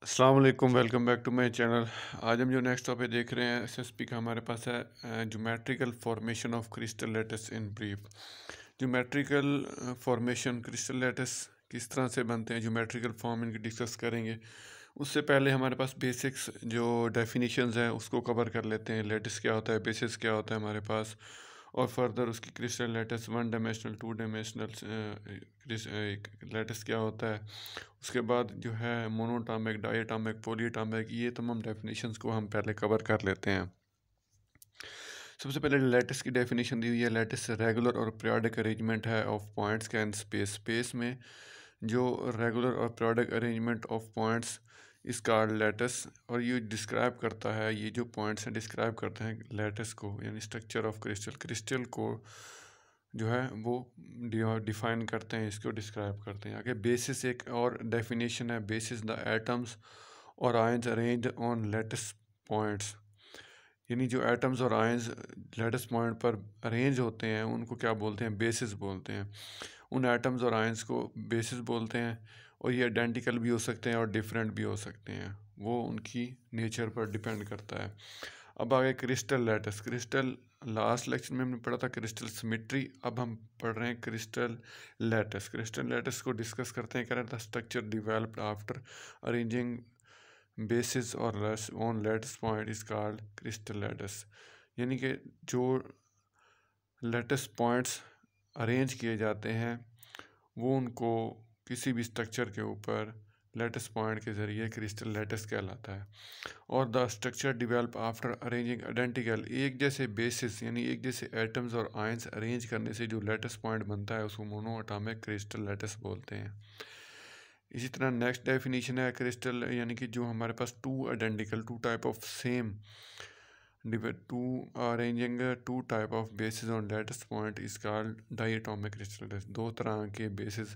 अस्सलाम वालेकुम, welcome back to my channel. आज हम जो नेक्स्ट टॉपिक देख रहे हैं एसएसपी का, हमारे पास है geometrical formation of crystal lattice in brief. Geometrical formation crystal lattice किस तरह से बनते हैं, ज्योमेट्रिकल फॉर्म इनकी डिस्कस करेंगे। उससे पहले हमारे पास बेसिक्स जो डेफिनेशंस हैं उसको कवर कर लेते हैं। लैटिस क्या होता है, बेसिस क्या होता है हमारे पास, और फर्दर उसकी crystal lattice one dimensional, two dimensional lattice क्या होता है। उसके बाद जो है मोनोटॉमिक, डायटॉमिक, पॉलीटॉमिक, ये तमाम डेफिनेशंस को हम पहले कवर कर लेते हैं। सबसे पहले लैटिस की डेफिनेशन दी हुई है। लैटिस रेगुलर और पीरियोडिक अरेंजमेंट है of points can space. Space में जो रेगुलर और पीरियोडिक अरेंजमेंट ऑफ पॉइंट्स इसका लैटिस, और ये डिस्क्राइब करता है, ये जो पॉइंट्स हैं डिस्क्राइब करते हैं लैटिस को, यानी स्ट्रक्चर ऑफ क्रिस्टल। क्रिस्टल को जो है वो डिफाइन करते हैं, इसको डिस्क्राइब करते हैं। आगे बेसिस एक और डेफिनेशन है। बेसिस द एटम्स और ions arrange on lattice points, यानी जो एटम्स और आयंस लैटिस पॉइंट पर अरेंज होते हैं उनको क्या बोलते हैं, बेसिस बोलते हैं। उन एटम्स और आयंस को बेसिस बोलते हैं, और ये आइडेंटिकल भी हो सकते हैं और डिफरेंट भी हो सकते हैं, वो उनकी नेचर पर डिपेंड करता है। अब आगे crystal lattice. Crystal last lecture में हमने पढ़ा था क्रिस्टल सिमेट्री, अब हम पढ़ रहे हैं क्रिस्टल लैटिस। क्रिस्टल लैटिस को डिस्कस करते हैं। कह रहे थे structure developed after arranging basis और on lattice point is called crystal lattice, यानी कि जो लैटिस पॉइंट्स अरेंज किए जाते हैं वो उनको किसी भी स्ट्रक्चर के ऊपर लैटिस पॉइंट के ज़रिए क्रिस्टल लैटिस कहलाता है। और the structure develop after arranging identical, एक जैसे बेसिस यानी एक जैसे एटम्स और आयंस अरेंज करने से जो लैटिस पॉइंट बनता है उसको मोनो एटॉमिक क्रिस्टल लैटिस बोलते हैं। इसी तरह नेक्स्ट डेफिनेशन है क्रिस्टल, यानी कि जो हमारे पास two identical, two type of same, to arranging two type of basis on lattice point is called diatomic crystal. दो तरह के बेसिस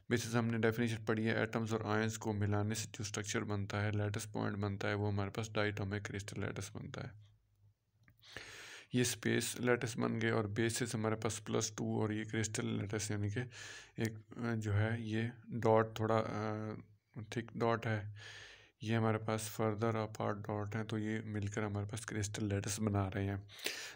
बेसिस हमने डेफिनेशन पढ़ी है। एटम्स और आयंस को मिलाने से जो स्ट्रक्चर बनता है, लैटिस पॉइंट बनता है, वो हमारे पास डायटोमिक क्रिस्टल लैटिस बनता है। ये स्पेस लैटिस बन गए, और बेसिस हमारे पास +2, और ये क्रिस्टल लैटिस यानी कि एक जो है ये डॉट थोड़ा थिक डॉट है, ये हमारे पास फर्दर अपार्ट डॉट है, तो ये मिलकर हमारे पास क्रिस्टल लैटिस बना रहे हैं।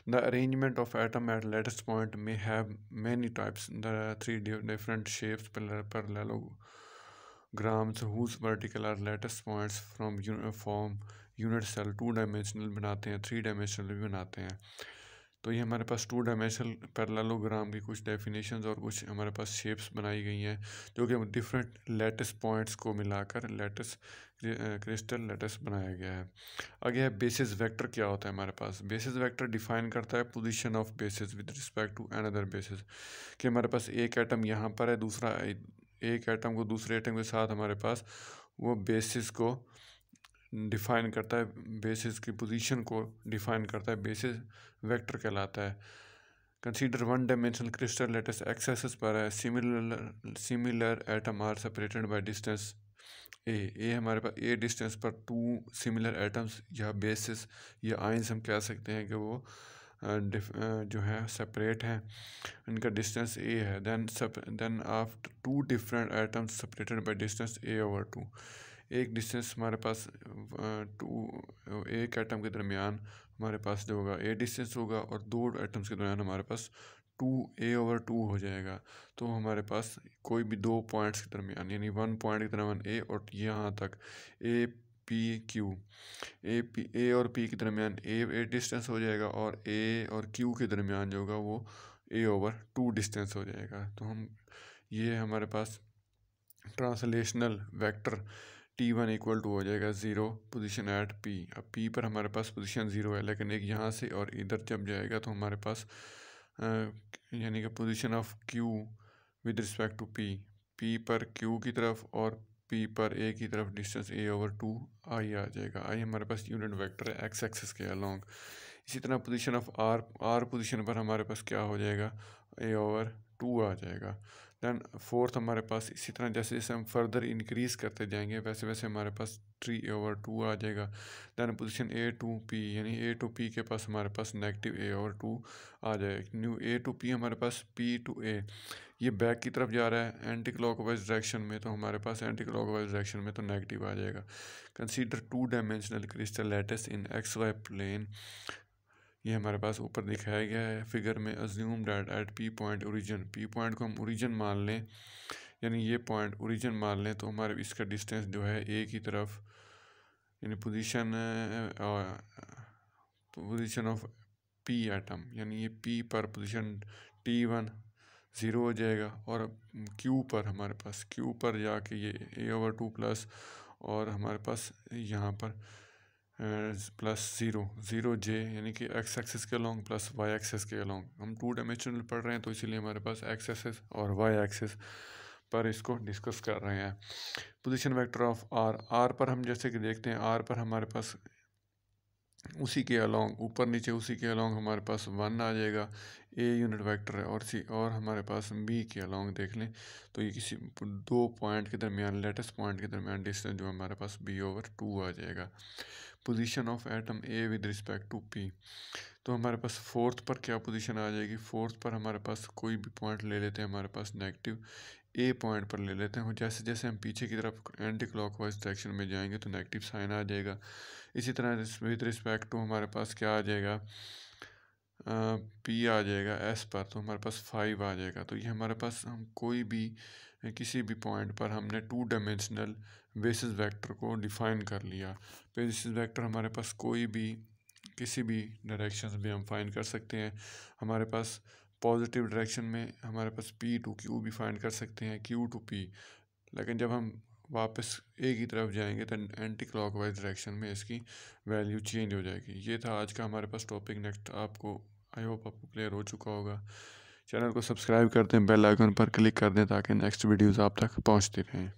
The arrangement of atom at lattice point में have many types, the three different shapes parallelograms whose vertical are lattice points from form unit cell. Two dimensional बनाते हैं, थ्री डायमेंशनल भी बनाते हैं। तो ये हमारे पास टू डायमेंशनल पैरेललोग्राम की कुछ डेफिनेशंस और कुछ हमारे पास शेप्स बनाई गई हैं जो कि डिफरेंट लैटिस पॉइंट्स को मिलाकर लैटिस क्रिस्टल लैटिस बनाया गया है। आगे है बेसिस वेक्टर। क्या होता है हमारे पास, बेसिस वेक्टर डिफाइन करता है position of basis with respect to another basis, कि हमारे पास एक एटम यहाँ पर है, दूसरा एक एटम को दूसरे एटम के साथ हमारे पास वो बेसिस को डिफाइन करता है, बेसिस की पोजीशन को डिफाइन करता है, बेसिस वेक्टर कहलाता है। Consider one dimensional crystal lattice axis पर है, similar atom are separated by distance A हमारे पास ए डिस्टेंस पर टू सिमिलर एटम्स या बेसिस या आयंस हम कह सकते हैं कि वो जो है सेपरेट हैं, इनका डिस्टेंस ए है। Then after two different atoms separated by distance A/2, एक डिस्टेंस हमारे पास एक एटम के दरमियान हमारे पास जो होगा ए डिस्टेंस होगा, और दो एटम्स के दरमियान हमारे पास 2A/2 हो जाएगा। तो हमारे पास कोई भी दो पॉइंट्स के दरमियान, यानी वन पॉइंट के दरमियान ए और यहाँ तक APQ, ए और पी के दरमियान ए डिस्टेंस हो जाएगा, और ए और क्यू के दरमियान जो होगा वो A/2 डिस्टेंस हो जाएगा। तो हम ये हमारे पास translational vector T1 equal to हो जाएगा 0 पोजीशन एट P। अब P पर हमारे पास पोजीशन 0 है, लेकिन एक यहाँ से और इधर जब जाएगा तो हमारे पास यानी कि position of Q with respect to P पर Q की तरफ और P पर A की तरफ डिस्टेंस A/2 I आ जाएगा। I हमारे पास यूनिट वेक्टर है एक्स एक्सिस के अलोंग। इसी तरह पोजीशन ऑफ R पोजीशन पर हमारे पास क्या हो जाएगा, A/2 आ जाएगा। दैन फोर्थ हमारे पास इसी तरह जैसे जैसे हम फर्दर इंक्रीज करते जाएंगे वैसे वैसे हमारे पास 3a/2 आ जाएगा। Then position A to P, यानी A to P के पास हमारे पास -a/2 आ जाएगा। न्यू A to P हमारे पास P to A, ये बैक की तरफ जा रहा है एंटी क्लॉकवाइज डायरेक्शन में, तो हमारे पास एंटी क्लॉकवाइज डायरेक्शन में तो नेगेटिव आ जाएगा। Consider 2 dimensional crystal lattice in XY plane, ये हमारे पास ऊपर दिखाया गया है फिगर में। Assume that at P point origin, P point को हम ओरिजिन मान लें, यानी ये पॉइंट ओरिजिन मान लें, तो हमारे इसका डिस्टेंस जो है A की तरफ, यानी पोजीशन ऑफ P एटम, यानी ये P पर पोजीशन T1 ज़ीरो हो जाएगा, और Q पर हमारे पास Q पर जाके ये A/2 प्लस, और हमारे पास यहाँ पर +0 यानी कि x एक्सिस के अलॉन्ग प्लस y एक्सिस के अलॉन्ग। हम 2 डायमेंशनल पढ़ रहे हैं तो इसीलिए हमारे पास x एक्सिस और y एक्सिस पर इसको डिस्कस कर रहे हैं। पोजीशन वेक्टर ऑफ r पर हम जैसे कि देखते हैं, r पर हमारे पास उसी के अलॉन्ग ऊपर नीचे उसी के अलॉन्ग हमारे पास 1 आ जाएगा, a यूनिट वेक्टर है, और हमारे पास b के अलॉन्ग देख लें तो ये किसी 2 पॉइंट के दरमियान, लेटेस्ट पॉइंट के दरमियान डिस्टेंस जो हमारे पास b/2 आ जाएगा। Position of atom A with respect to P, तो हमारे पास फोर्थ पर क्या पोजीशन आ जाएगी। फोर्थ पर हमारे पास कोई भी पॉइंट ले लेते हैं, हमारे पास नेगेटिव A पॉइंट पर ले लेते हैं, और जैसे जैसे हम पीछे की तरफ एंटी क्लॉकवाइज डायरेक्शन में जाएंगे तो नेगेटिव साइन आ जाएगा। इसी तरह विद रिस्पेक्ट टू हमारे पास क्या आ जाएगा, P आ जाएगा S पर, तो हमारे पास 5 आ जाएगा। तो ये हमारे पास हम कोई भी किसी भी पॉइंट पर हमने 2 डायमेंशनल बेसिस वेक्टर को डिफाइन कर लिया। बेसिस वेक्टर हमारे पास कोई भी किसी भी डायरेक्शन में हम फाइंड कर सकते हैं। हमारे पास पॉजिटिव डायरेक्शन में हमारे पास P to Q भी फाइंड कर सकते हैं, Q to P, लेकिन जब हम वापस A की तरफ जाएंगे तो एंटी क्लॉकवाइज डायरेक्शन में इसकी वैल्यू चेंज हो जाएगी। ये था आज का हमारे पास टॉपिक। नेक्स्ट आपको आई होप आपको क्लियर हो चुका होगा। चैनल को सब्सक्राइब कर दें, बेल आइकन पर क्लिक कर दें ताकि नेक्स्ट वीडियोस आप तक पहुंचती रहें।